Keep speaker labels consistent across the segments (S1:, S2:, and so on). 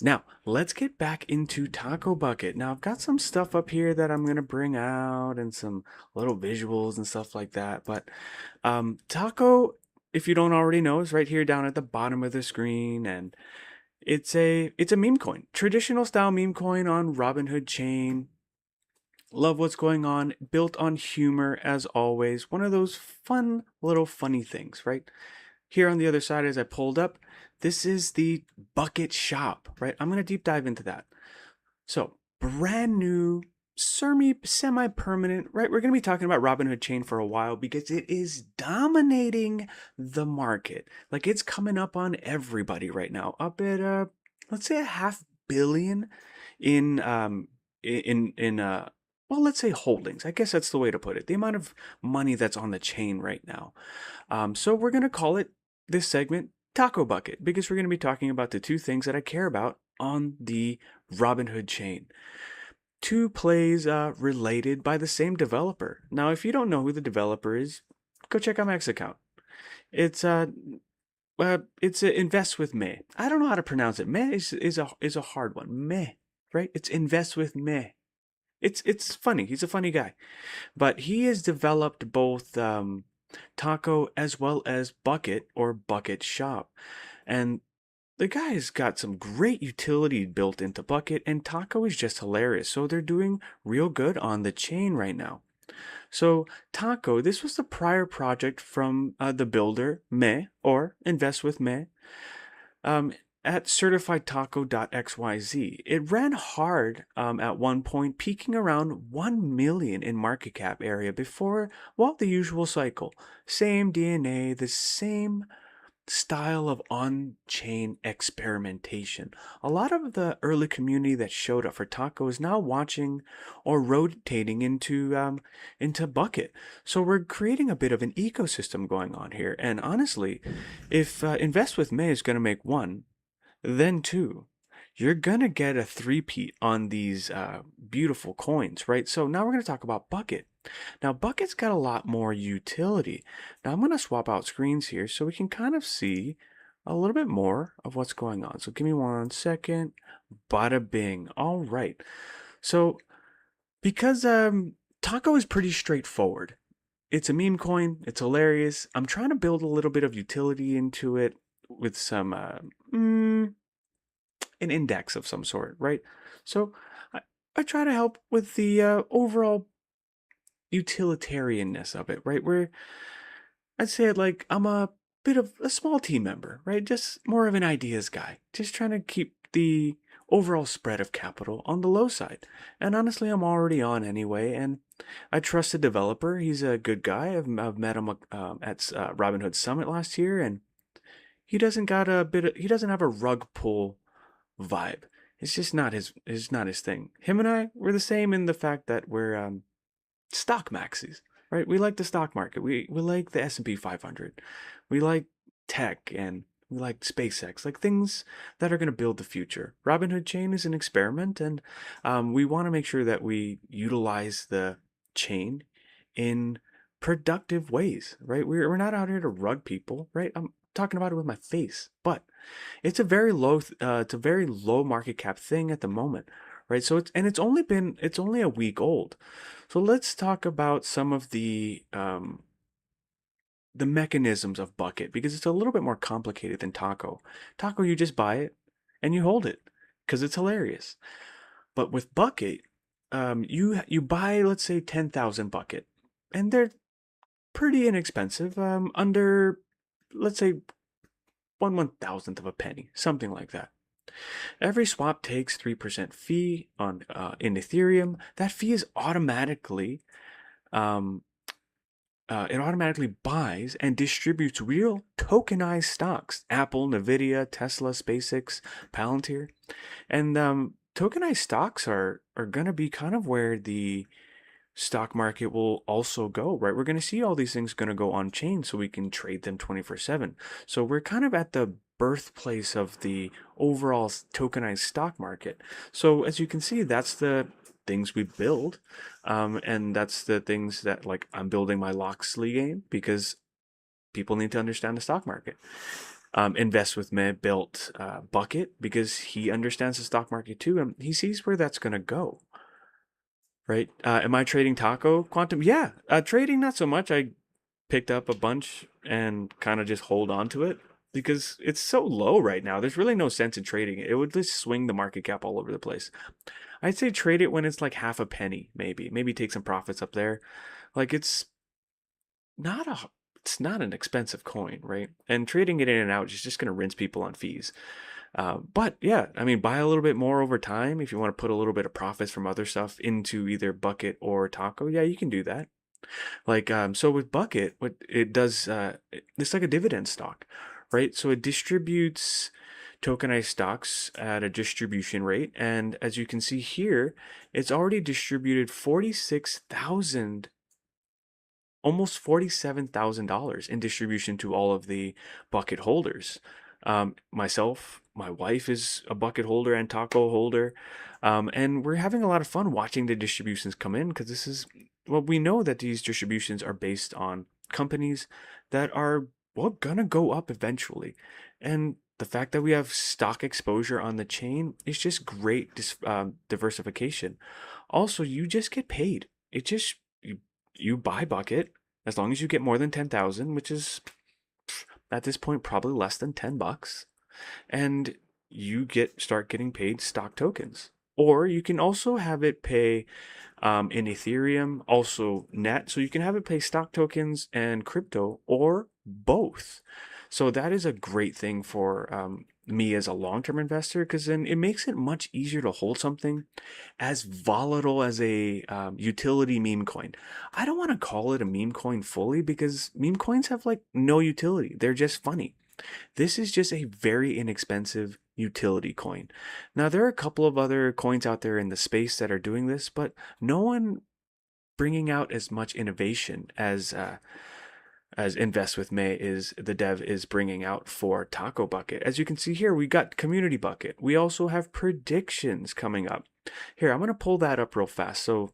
S1: Now, let's get back into Taco Bucket. Now, I've got some stuff up here that I'm going to bring out and some little visuals and stuff like that. But Taco, if you don't already know, is right here down at the bottom of the screen. And it's a meme coin, traditional style meme coin on Robinhood Chain. Love what's going on, built on humor as always. One of those fun little funny things, right? Here on the other side, as I pulled up, this is the bucket shop, right? I'm going to deep dive into that. So, brand new, semi-permanent, right? We're going to be talking about Robinhood Chain for a while because it is dominating the market. Like it's coming up on everybody right now, up at let's say a half billion in well, let's say holdings. I guess that's the way to put it. The amount of money that's on the chain right now. So we're going to call it this segment Taco Bucket because we're going to be talking about the two things that I care about on the Robinhood chain. Two plays related by the same developer. Now, if you don't know who the developer is, go check out my X account. It's Invest with Me. I don't know how to pronounce it. Me is a hard one. Me, right? It's Invest with Me. It's funny. He's a funny guy, but he has developed both Taco as well as Bucket or Bucket Shop, and the guy's got some great utility built into Bucket, and Taco is just hilarious. So they're doing real good on the chain right now. So Taco, this was the prior project from the builder Me or Invest with Me. Um, at certifiedtaco.xyz. It ran hard at one point, peaking around 1 million in market cap area before, well, the usual cycle. Same DNA, the same style of on-chain experimentation. A lot of the early community that showed up for Taco is now watching or rotating into Bucket. So we're creating a bit of an ecosystem going on here. And honestly, if Invest with May is going to make one, then two, you're gonna get a three-peat on these beautiful coins, right? So now we're gonna talk about Bucket. Now Bucket's got a lot more utility. Now I'm gonna swap out screens here so we can kind of see a little bit more of what's going on. So give me 1 second. Bada bing. All right. So because Taco is pretty straightforward. It's a meme coin. It's hilarious. I'm trying to build a little bit of utility into it with some an index of some sort, right? So I try to help with the overall utilitarianness of it, right? Where I'd say like I'm a bit of a small team member, right? Just more of an ideas guy, just trying to keep the overall spread of capital on the low side. And honestly, I'm already on anyway, and I trust the developer. He's a good guy. I've met him at Robinhood Summit last year, and he doesn't have a rug pull vibe. It's just not his thing. Him and I, we're the same in the fact that we're stock maxis, right? We like the stock market. We like the S&P 500. We like tech and we like SpaceX, like things that are going to build the future. Robinhood Chain is an experiment, and we want to make sure that we utilize the chain in productive ways, right? We're not out here to rug people, right? I'm talking about it with my face, but it's a very low market cap thing at the moment, right? So it's only a week old. So let's talk about some of the mechanisms of Bucket because it's a little bit more complicated than Taco. Taco, you just buy it and you hold it because it's hilarious. But with Bucket, you buy, let's say, 10,000 Bucket, and they're pretty inexpensive, under, let's say, 1/1000th of a penny, something like that. Every swap takes 3% fee on in Ethereum. That fee is um, it automatically buys and distributes real tokenized stocks: Apple, Nvidia, Tesla, SpaceX, Palantir, and tokenized stocks are gonna be kind of where the stock market will also go, right? We're going to see all these things going to go on chain so we can trade them 24/7. So we're kind of at the birthplace of the overall tokenized stock market. So as you can see, that's the things we build. And that's the things that, like, I'm building my Loxley game because people need to understand the stock market. Invest with Me built Bucket because he understands the stock market too, and he sees where that's going to go. Right? Am I trading Taco Quantum? Yeah, trading not so much. I picked up a bunch and kind of just hold on to it because it's so low right now. There's really no sense in trading it. It would just swing the market cap all over the place. I'd say trade it when it's like half a penny, maybe. Maybe take some profits up there. Like not a it's not an expensive coin, right? And trading it in and out is just going to rinse people on fees. But yeah, I mean, buy a little bit more over time if you want to put a little bit of profits from other stuff into either Bucket or Taco. Yeah, you can do that. Like, so with Bucket, what it does, it's like a dividend stock, right? So it distributes tokenized stocks at a distribution rate. And as you can see here, it's already distributed 46,000, almost $47,000 in distribution to all of the Bucket holders. Myself, my wife is a Bucket holder and Taco holder. And we're having a lot of fun watching the distributions come in because well, we know that these distributions are based on companies that are, well, gonna go up eventually. And the fact that we have stock exposure on the chain is just great diversification. Also, you just get paid. You buy Bucket as long as you get more than 10,000, which is at this point probably less than $10, and you start getting paid stock tokens. Or you can also have it pay in Ethereum, also net. So you can have it pay stock tokens and crypto or both. So that is a great thing for me as a long-term investor because then it makes it much easier to hold something as volatile as a utility meme coin. I don't want to call it a meme coin fully because meme coins have like no utility. They're just funny. This is just a very inexpensive utility coin. Now, there are a couple of other coins out there in the space that are doing this, but no one bringing out as much innovation as Invest with May is the dev is bringing out for Taco Bucket. As you can see here, we got Community Bucket. We also have predictions coming up. Here, I'm going to pull that up real fast so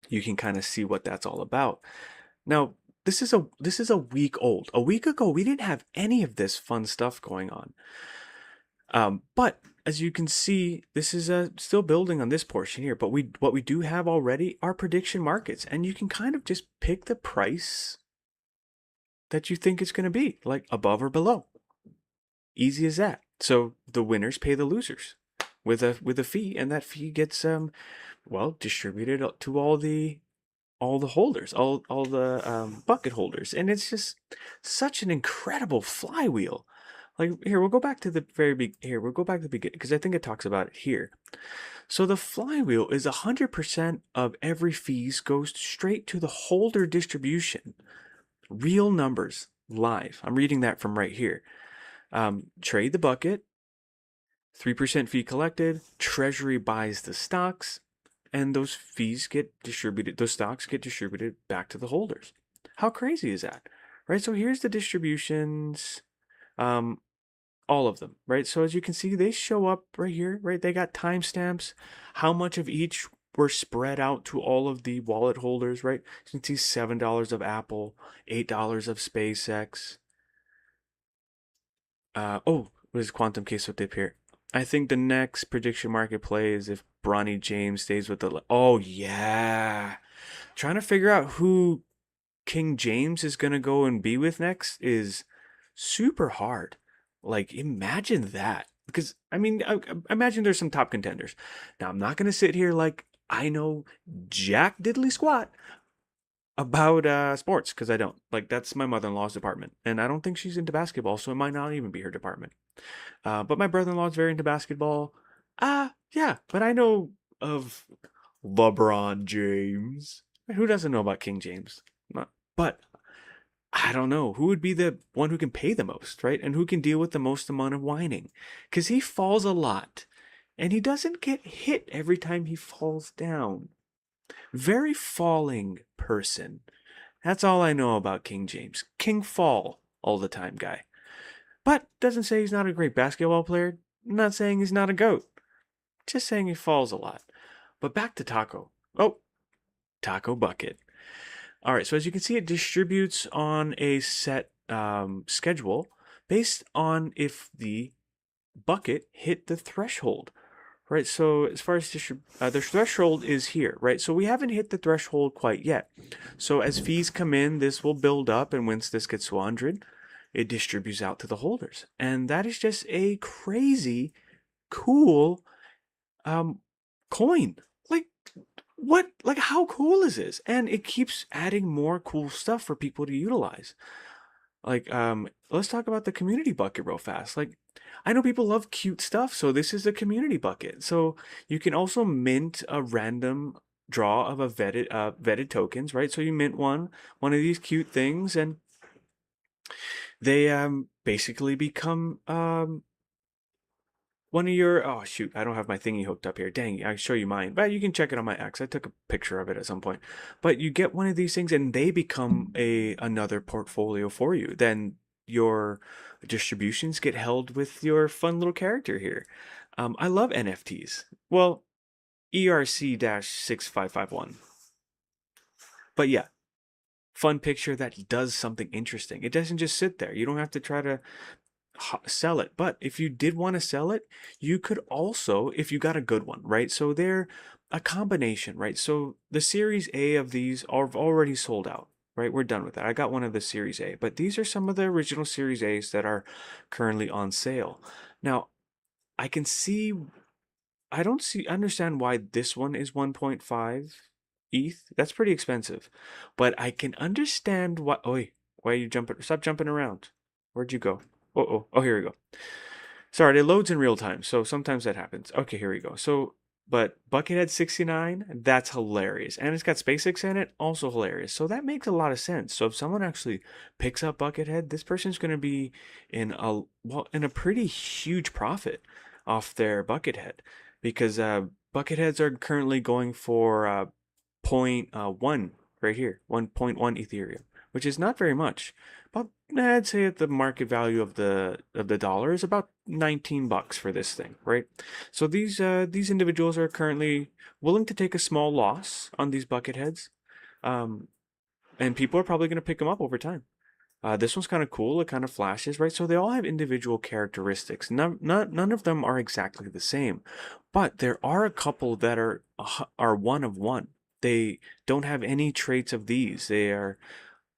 S1: you can kind of see what that's all about. Now, this is a week old. A week ago, we didn't have any of this fun stuff going on. But as you can see, this is still building on this portion here. But what we do have already are prediction markets, and you can kind of just pick the price that you think it's going to be, like above or below. Easy as that. So the winners pay the losers with a fee, and that fee gets distributed to all the holders, all the bucket holders, and it's just such an incredible flywheel. Like here, we'll go back to the we'll go back to the beginning because I think it talks about it here. So the flywheel is 100% of every fees goes straight to the holder distribution. Real numbers, live. I'm reading that from right here. Trade the bucket, 3% fee collected. Treasury buys the stocks, and those fees get distributed. Those stocks get distributed back to the holders. How crazy is that, right? So here's the distributions, all of them, right? So as you can see, they show up right here, right? They got timestamps, how much of each were spread out to all of the wallet holders, right? You can see $7 of Apple, $8 of SpaceX. What is Quantum Case with dip here? I think the next prediction market play is if Bronny James stays with the. Oh yeah, trying to figure out who King James is gonna go and be with next is super hard. Like imagine that, because I mean, I imagine there's some top contenders. Now I'm not gonna sit here like I know jack diddly squat about sports because I don't. Like that's my mother-in-law's department, and I don't think she's into basketball, so it might not even be her department. But my brother-in-law is very into basketball. Yeah, but I know of LeBron James. Who doesn't know about King James? But I don't know who would be the one who can pay the most, right? And who can deal with the most amount of whining, because he falls a lot, and he doesn't get hit every time he falls down. Very falling person. That's all I know about King James. King fall all the time guy. But doesn't say he's not a great basketball player. I'm not saying he's not a GOAT. Just saying he falls a lot. But back to Taco. Oh, Taco Bucket. All right, so as you can see, it distributes on a set schedule. based on if the bucket hit the threshold. Right, so as far as the threshold is here, right? So we haven't hit the threshold quite yet. So as fees come in, this will build up, and once this gets to 100, it distributes out to the holders. And that is just a crazy cool um, coin. Like, what? Like, how cool is this? And it keeps adding more cool stuff for people to utilize. Like, let's talk about the community bucket real fast. Like, I know people love cute stuff, so this is a community bucket. So you can also mint a random draw of a vetted tokens, right? So you mint one of these cute things, and they basically become one of your, oh shoot, I don't have my thingy hooked up here. Dang, I show you mine, but you can check it on my X. I took a picture of it at some point. But you get one of these things, and they become another portfolio for you. Then your distributions get held with your fun little character here. I love NFTs. Well, ERC-6551. But yeah, fun picture that does something interesting. It doesn't just sit there. You don't have to try to sell it. But if you did want to sell it, you could also, if you got a good one, right? So they're a combination, right? So the Series A of these are already sold out, right? We're done with that. I got one of the Series A, but these are some of the original Series A's that are currently on sale. Now, I can see, I don't understand why this one is 1.5 ETH. That's pretty expensive. But I can understand why, why are you jumping? Stop jumping around. Where'd you go? Oh, here we go. Sorry, it loads in real time, so sometimes that happens. Okay, here we go. So, but Buckethead 69, that's hilarious. And it's got SpaceX in it, also hilarious. So that makes a lot of sense. So if someone actually picks up Buckethead, this person's going to be in a pretty huge profit off their Buckethead, because Bucketheads are currently going for 0.1 right here, 1.1 Ethereum, which is not very much. But I'd say that the market value of the dollar is about $19 for this thing, right? So these individuals are currently willing to take a small loss on these bucketheads, and people are probably going to pick them up over time. This one's kind of cool. It kind of flashes, right? So they all have individual characteristics. None of them are exactly the same, but there are a couple that are one of one. They don't have any traits of these. They are,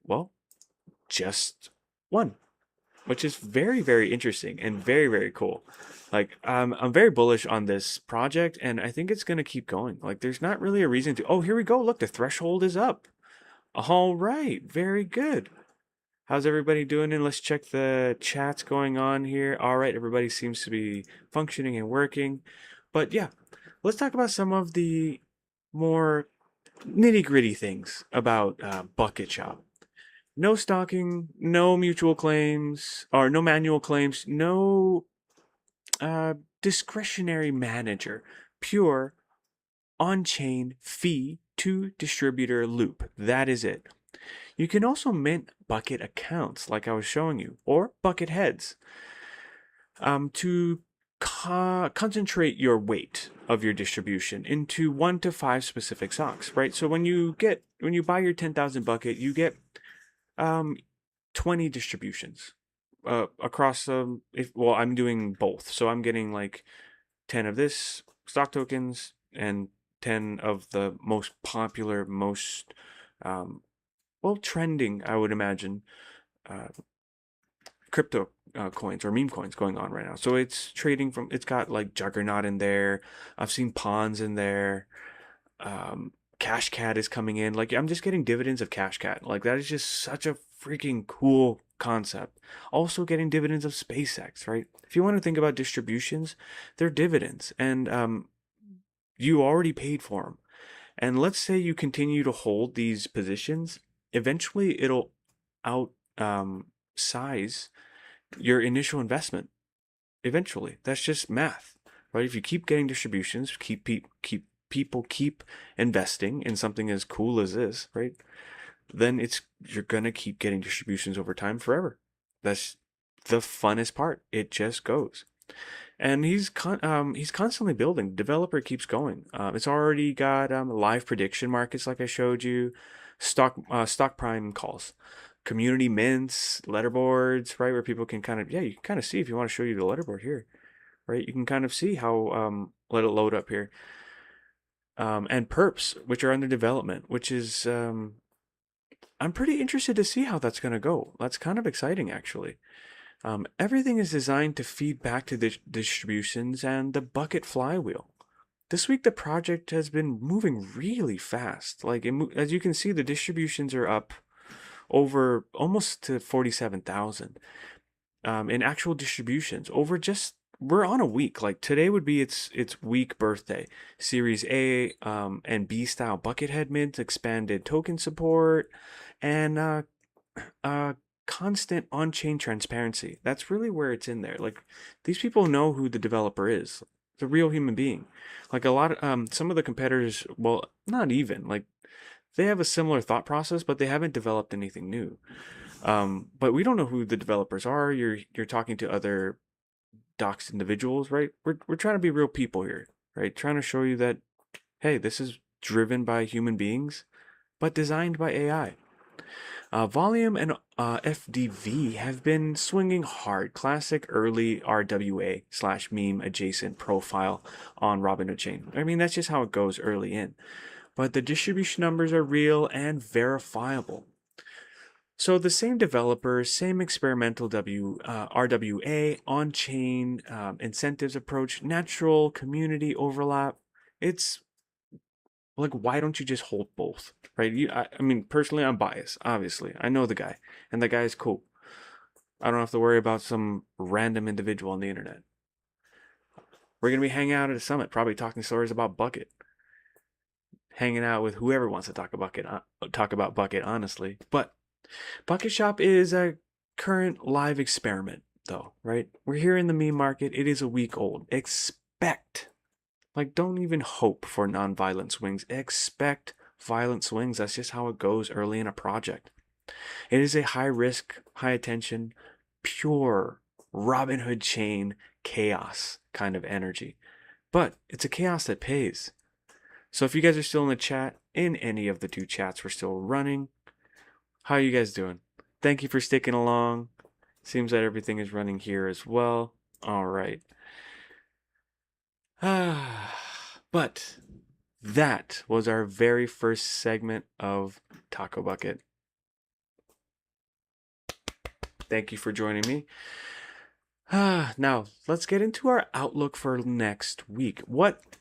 S1: well, just one, which is very, very interesting and very, very cool. Like, I'm very bullish on this project, and I think it's going to keep going. Like, there's not really a reason to. Oh, here we go. Look, the threshold is up. All right, very good. How's everybody doing? And let's check the chats going on here. All right, everybody seems to be functioning and working. But yeah, let's talk about some of the more nitty-gritty things about Bucket Shop. No stocking, no mutual claims, or no manual claims, no discretionary manager, pure on-chain fee to distributor loop. That is it. You can also mint bucket accounts like I was showing you, or bucket heads, to concentrate your weight of your distribution into 1 to 5 specific stocks, right? So when you buy your 10,000 bucket, you get 20 distributions across I'm doing both, so I'm getting like 10 of this stock tokens and 10 of the most popular, most trending, I would imagine, crypto coins or meme coins going on right now. So it's got like Juggernaut in there. I've seen Pawns in there. Cash Cat is coming in. Like, I'm just getting dividends of Cash Cat. Like, that is just such a freaking cool concept. Also getting dividends of SpaceX, right? If you want to think about distributions, they're dividends, and you already paid for them. And let's say you continue to hold these positions, eventually it'll out size your initial investment. Eventually, that's just math, right? If you keep getting distributions, people keep investing in something as cool as this, right? Then you're gonna keep getting distributions over time forever. That's the funnest part. It just goes. And he's constantly building. Developer keeps going. It's already got live prediction markets, like I showed you, stock prime calls. community mints, letterboards, right, where people can kind of, yeah, you can kind of see if you want to show you the letterboard here, right? You can kind of see how, let it load up here. And perps, which are under development, which is, I'm pretty interested to see how that's going to go. That's kind of exciting, actually. Everything is designed to feed back to the distributions and the bucket flywheel. This week, the project has been moving really fast. Like, as you can see, the distributions are up over almost to 47,000 in actual distributions over just, we're on a week. Like today would be its week birthday. Series A and B style buckethead mints, expanded token support, and uh, constant on-chain transparency. That's really where it's in there. Like these people know who the developer is, the real human being. Like a lot of some of the competitors, well, not even like they have a similar thought process, but they haven't developed anything new. But we don't know who the developers are. You're talking to other doxed individuals, right? We're trying to be real people here, right? Trying to show you that hey, this is driven by human beings, but designed by AI. Volume and FDV have been swinging hard. Classic early RWA slash meme adjacent profile on Robinhood Chain. I mean, that's just how it goes early in. But the distribution numbers are real and verifiable. So the same developer, same experimental RWA, on-chain incentives approach, natural community overlap. It's like, why don't you just hold both, right? I mean, personally, I'm biased. Obviously, I know the guy, and the guy is cool. I don't have to worry about some random individual on the internet. We're gonna be hanging out at a summit, probably talking stories about Bucket, hanging out with whoever wants to talk about Bucket, honestly. But Bucket Shop is a current live experiment, though, right? We're here in the meme market. It is a week old. Expect, like, don't even hope for non-violent swings. Expect violent swings. That's just how it goes early in a project. It is a high risk, high attention, pure Robinhood chain chaos kind of energy. But it's a chaos that pays. So if you guys are still in the chat, in any of the two chats we're still running, how are you guys doing? Thank you for sticking along. Seems that everything is running here as well. All right. But that was our very first segment of Taco Bucket. Thank you for joining me. Now, let's get into our outlook for next week. What